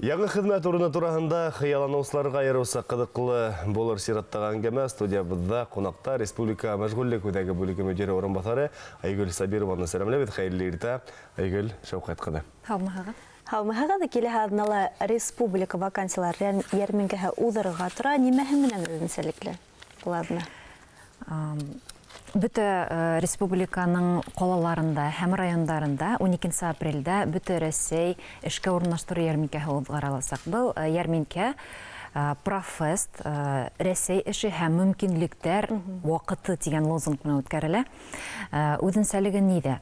Яңы хезмәт урыны турында хыяллануларга айырылса кызыклы булыр сираттагы әңгәмә студиябызда кунакта республика мәшгульлек үдәге бүлеге мөдире орынбасары Айгөл Сабированы сәламләбез. Хәерле иртә, Айгөл, Шәүкәт кызы. Һаумыһыгыз киләһәднала республика вакансиялар ярминкәһе уҙырға тора, нимәһе менән үзенчәлекле булармы? Бөтә республиканың ҡалаларында һәм райондарында 12 апрелдә бөтә Рәсәй эшкә урынлаштыру ярминкәһе уҙғарыласаҡ. Был ярминкә Профест, Рәсәй эше һәм мөмкинлектәр ваҡыты тигән лозунг менән үткәрелә. Үҙенсәлеге ниҙә?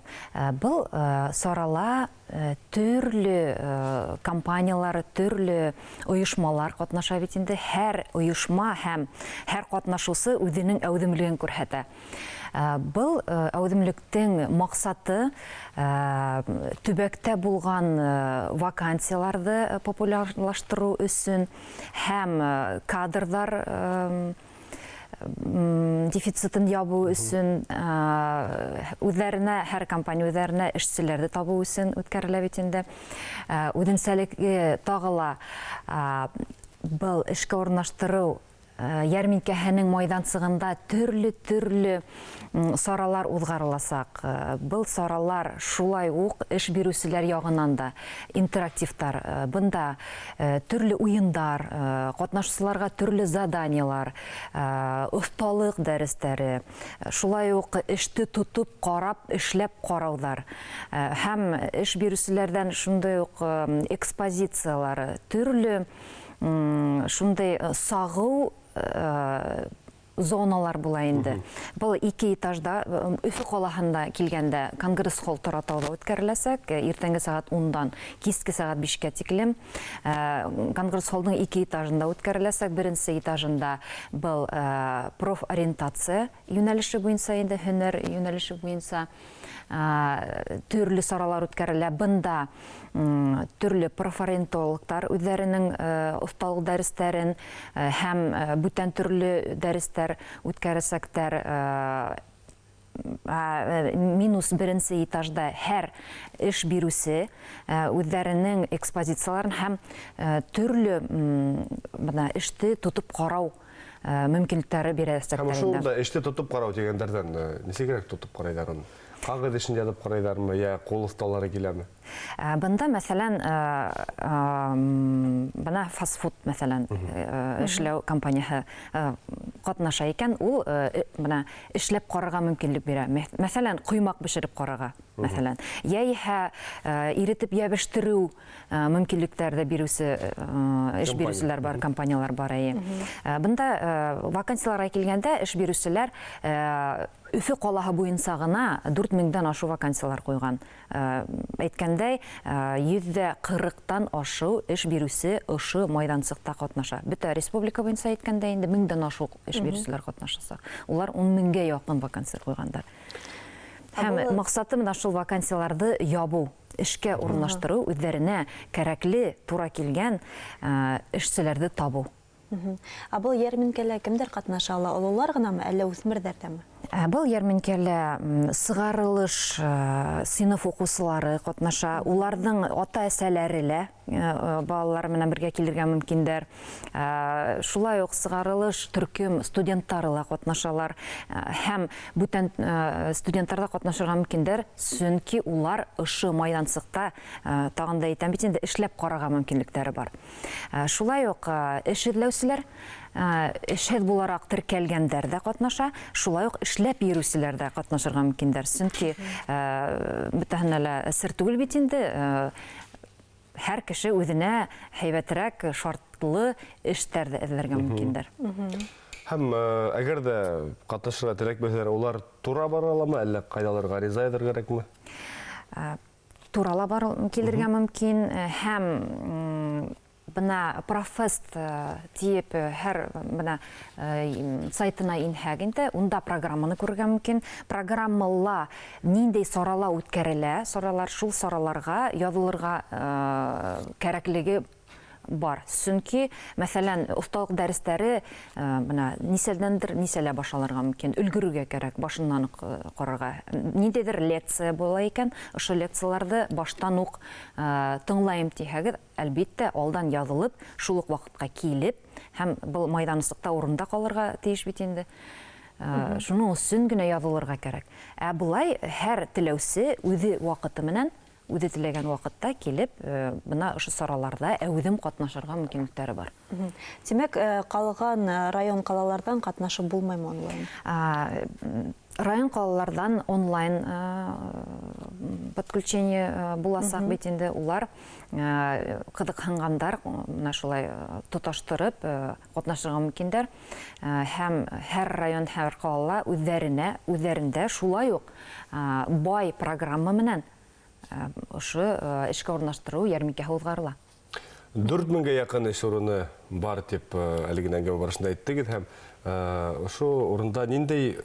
Был сарала төрлө компаниялар, төрлө ойошмалар ҡатнаша бит инде. Һәр ойошма һәм һәр ҡатнашыусы үҙенең әүҙемлеген күрһәтә. Был әүҙемлектең маҡсаты төбәктә булған вакансияларҙы популярлаштырыу өсөн һәм кадрҙар дефицитын ябыу өсөн, үҙҙәренә, һәр компания үҙҙәренә эшселәрҙе табыу өсөн үткәрелә бит инде. Үҙенсәлеге тағы ла был эшкә урынлаштырыу ярминкәһенең майҙансығында төрлө саралар уҙғарыласаҡ. Был саралар шулай уҡ эш биреүселәр яғынан да интерактивтар. Бында төрлө уйындар, ҡатнашыусыларға төрлө заданиялар, оҫталыҡ дәрестәре, шулай уҡ эште тотоп ҡарап, эшләп ҡарауҙар. Һәм эш биреүселәрҙән шундай уҡ экспозициялар, төрлө шундай сағыу зоналар була инде. Был 2 этажда, Өфө ҡалаһында килгәндә Конгресс-холл Торатауҙа үткәреләсәк, иртәнге сәғәт 10-дан киске сәғәт 5-кә тиклем. Конгресс-холлдың 2 этажында үткәреләсәк, беренсе этажында был профориентация йүнәлеше буйынса инде, һөнәр йүнәлеше буйынса төрлө саралар үткәрелә. Бында төрлө профориентологтар үҙҙәренең оҫталыҡ дәрестәрен һәм бүтән төрлө дәрестәр үткәрәсәктәр. Минус беренсе этажда һәр эш биреүсе үҙҙәренең экспозицияларын һәм төрлө эште тотоп ҡарау мөмкинлектәре бирәсәктәр. Шулда эште тотоп ҡарау дигәндәрҙән нисегерәк тотоп ҡарайҙар уны? Ҡағыҙ эшен яҙып ҡарайҙармы, йә ҡул оҫталары киләме? Бында, мәсәлән, бына фастфуд, мәсәлән, эшләү компанияһы ҡатнаша икән, ул бына эшләп ҡарарға мөмкинлек бирә. Мәсәлән, ҡоймаҡ бешереп ҡарарға, мәсәлән. Йәиһә иретеп йәбештереү мөмкинлектәрҙе биреүсе эш биреүселәр бар, компаниялар бар. Бында вакансияларға килгәндә эш биреүселәр Өфө ҡалаһы буйынса ғына 4000-дән ашу вакансиялар ҡуйған. Әйткәндәй, 140-тан ашу эш биреүсе ошо майҙансыҡта ҡатнаша. Бөтә республика буйынса әйткәндә инде 1000-дән ашу эш биреүселәр ҡатнашасаҡ. Улар 10 000-гә яҡын вакансия ҡуйғандар. Һәм маҡсаты менән шул вакансияларҙы ябыу, эшкә урынлаштырыу, үҙҙәренә кәрәкле, тура килгән эшселәрҙе табыу. Был ярминкәлә кемдәр ҡатнаша ала? Ололар ғынамы, әллә үҫмерҙәрҙәме? Был ярминкәлә сығарылыш сыйныф уҡыусылары ҡатнаша, уларҙың ата-әсәләре лә балалар менән бергә килергә мөмкиндәр. Шулай уҡ сығарылыш төркөм студенттары ла ҡатнашалар һәм бүтән студенттар да ҡатнашырға мөмкиндәр, сөнки улар ошо майҙансыҡта тағында әйтәм бит инде эшләп ҡарарға мөмкинлектәре бар. Шулай уҡ эш эҙләүселәр, эшһеҙ булараҡ теркәлгәндәр ҙә ҡатнаша, шулай уҡ эшләп йөрөүселәр ҙә ҡатнашырға мөмкиндәр. Сөнки бөтәһенә лә сер түгел бит инде. Һәр кеше үҙенә һәйбәтерәк, шартлы эштәрҙе эҙләргә мөмкиндәр. Һәм әгәр дә ҡатнашырға теләк белһәләр, улар тура бара аламы, әллә ҡайҙалыр ғариза яҙырға кәрәкме? Турала килергә мөмкин һәм бына Профест тиеп һәр сайтына инһәк инде, унда программаны күрергә мөмкин. Программала ниндәй сарала үткәрелә, саралар шул сараларға яҙылырға кәрәклеге бар. Сөнки, мәсәлән, осталык дәресләре менә нисәлә башаларга мөмкин, өлгөрүгә кирәк, башыннан ук карарга. Ниндидер лекция була икән, ошо лекцияләрне баштан ук тыңлайм дисәгез, әлбәттә, алдан язылып, шул ук вакытка килеп, һәм бу майданчыкта урында калырга тиеш бит инде. Шуның өчен генә язылырга кирәк. Ә булай һәр теләүсе үзе вакыты менән, үзе теләгән вакытта килеп, бына ошо сараларда әүдем катнашырга мөмкинлекләре бар. Демәк, калган район калалардан катнашып булмаймы онлайн? Район калалардан онлайн подключение буласак бит инде, улар кызыксынгандар менә шулай тоташтырып катнашырга мөмкиндер. Һәм һәр район, һәр кала үзләрендә шулай ук бай программа менән ошо эшкә урнаштыру ярминкәһе узгарыла. 4000-гә якын эш урыны бар дип әлегенән әңгәмә барышында әйттегез, һәм ошо урында ниндәй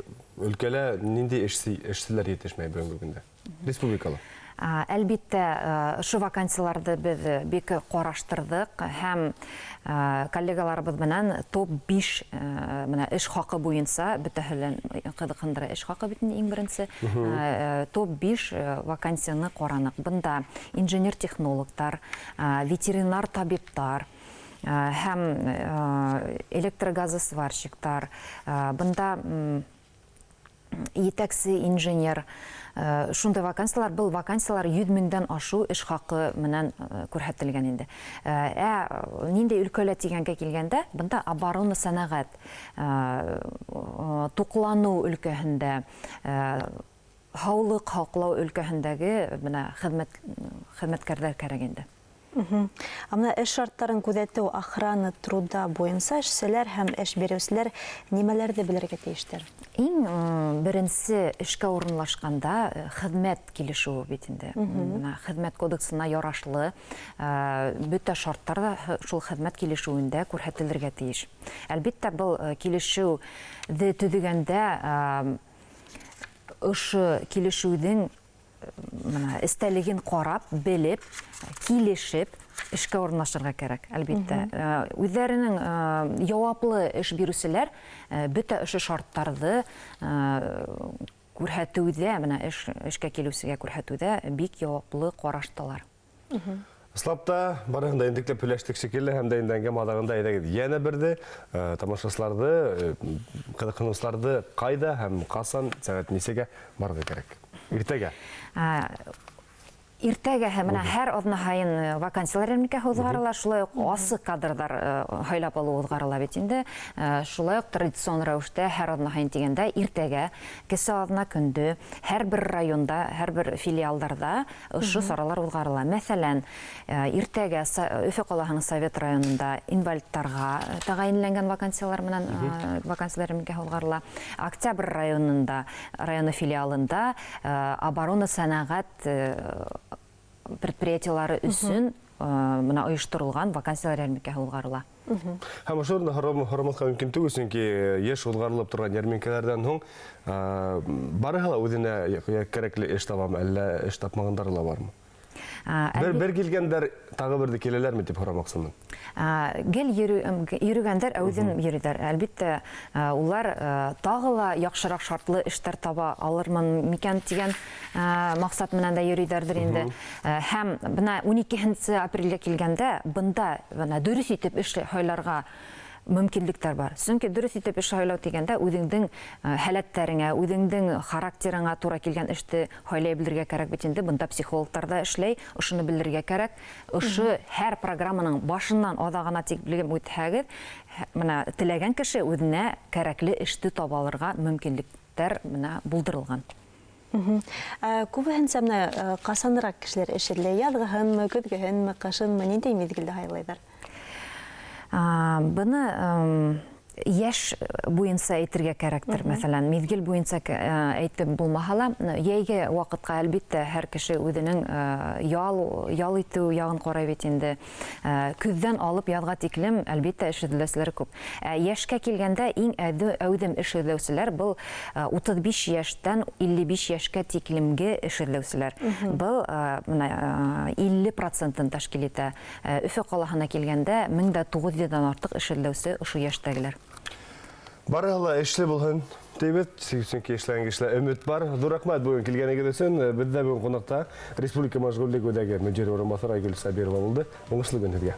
өлкәлә ниндәй эшчеләр җитешмәй бүгенге көндә? Республикала. Әлбәттә, шу вакансияларны без бик караштырдык һәм коллегаларыбыз белән топ-5 менә эш хакы буенча бөтәһелән кызыксындыра эш хакы бит иң беренче. Топ-5 вакансияны каранык. Бында инженер-технологтар, ветеринар табиблар һәм электрогазосварщиктар, бында етәкче инженер, шундай вакансиялар, был вакансиялар 100 меңдән ашу эш хакы менән күрһәтелгән инде. Нинди өлкәләр дигәнгә килгәндә, бында оборона сәнәгать, туклану өлкәһендә, һаулык һаклау өлкәһендәге менә хезмәткәрләр кирәк инде. Амна эш шарттарын күзәтү, охрана труда буенча эшчеләр һәм эш бирүчеләр нимәләрне белергә тиештер? Иң беренче эшкә урынлашканда хезмәт килешүе бит инде. Хезмәт кодексына ярашлы бөтә шарттар да шул хезмәт килешүендә күрһәтелергә тиеш. Әлбәттә, бу килешүне төзегәндә ошо килешүнең истәлеген карап, белеп, килешеп, эшкә урнаштырырга кирәк, әлбәттә. Үзләренең җаваплы эш бирүчеләр бөтә ошо шарттарны күрһәтүдә, менә эшкә килүчегә күрһәтүдә бик җаваплы караштылар. Слапта барыгында индеклеп һөйләштек шикелле, һәм дә инде әңгәмә адагында әйдәгез. Яна берде тамашачыларны, кызыксынучыларны кайда һәм касан, сәгать ничәгә барырга кирәк? Иртәгә. Иртәгә менә һәр атна һайын вакансиялар ярминкәһе узгарыла, шулай ук асы кадрдар һайлап алу узгарыла бит инде. Шулай ук традицион рәвештә һәр атна һайын дигәндә иртәгә, кесе атна көндә һәр бер районда, һәр бер филиалдарда ошо саралар узгарыла. Мәсәлән, иртәгә Өфе каласының Совет районында инвалидтарга тәгаенләнгән вакансиялар менән вакансиялар ярминкәһе узгарыла. Октябрь районында, районы филиалында оборона сәнәгать предприятиялары өчен менә оештырылган вакансиялар ярминкәһе узгарыла. Һәм ошо хөрмәткә мөмкин түгел, чөнки еш узгарылып торган ярминкәләрдән һуң барыһы ла үзенә кирәкле эш табам, әллә эш тапмагандар ла бармы? Бер килгәндәр тагы берде киләләрме дип һорамаксымын. Гел йөргәндәр әүден йөриләр. Әлбәттә, улар тагы ла яхшырак шартлы эшләр таба алырмын микән дигән максат менән дә йөриләрдер инде. Һәм бына 12 апрельгә килгәндә бында дөрес итеп эш һайларга мөмкинлектәр бар. Чөнки дөрес итеп эш һайлау дигәндә үзеңнең халәтләреңә, үзеңнең характерыңа туры килгән эште һайлай белергә кирәк бит инде. Бында психологлар да эшләй, ошоны белергә кирәк. Ошо һәр программаның башыннан адагына тик белгән үтһәгез, менә теләгән кеше үзенә кирәкле эште таба алырга мөмкинлектәр менә булдырылган. Күбеһенчә менә касанрак кешеләр эшләй, язгыһынмы, көзгеһенме, кышынмы, нинди мизгелдә һайлайлар? Быны яш буенча әйтергә кәрәктер. Мәсәлән, мизгел буенча әйтеп булмаһа ла, яйгә вакытка әлбиттә һәр кеше үзенең ял итү ягын карый бит инде. Күздән алып язга тиклем әлбиттә эш эзләүчеләр күп. Яшькә килгәндә иң әүдем эш эзләүчеләр был 35 яшьтән 55 яшькә тиклемге эш эзләүчеләр. Был 50% тәшкил итә. Өфе калаһына килгәндә 1900-дан артык эш эзләүче ошо яшьтәгеләр. Барыһы эшле булһын. Дебет, чөнки эшләгән кешеләр өмет бар. Дуракмат бүген килгәнегез өчен. Бездә бүген кунакта Республика мәшгульлек үзәге мөдире урынбасары Айгөл Сабирова булды. Уңышлы көн сезгә.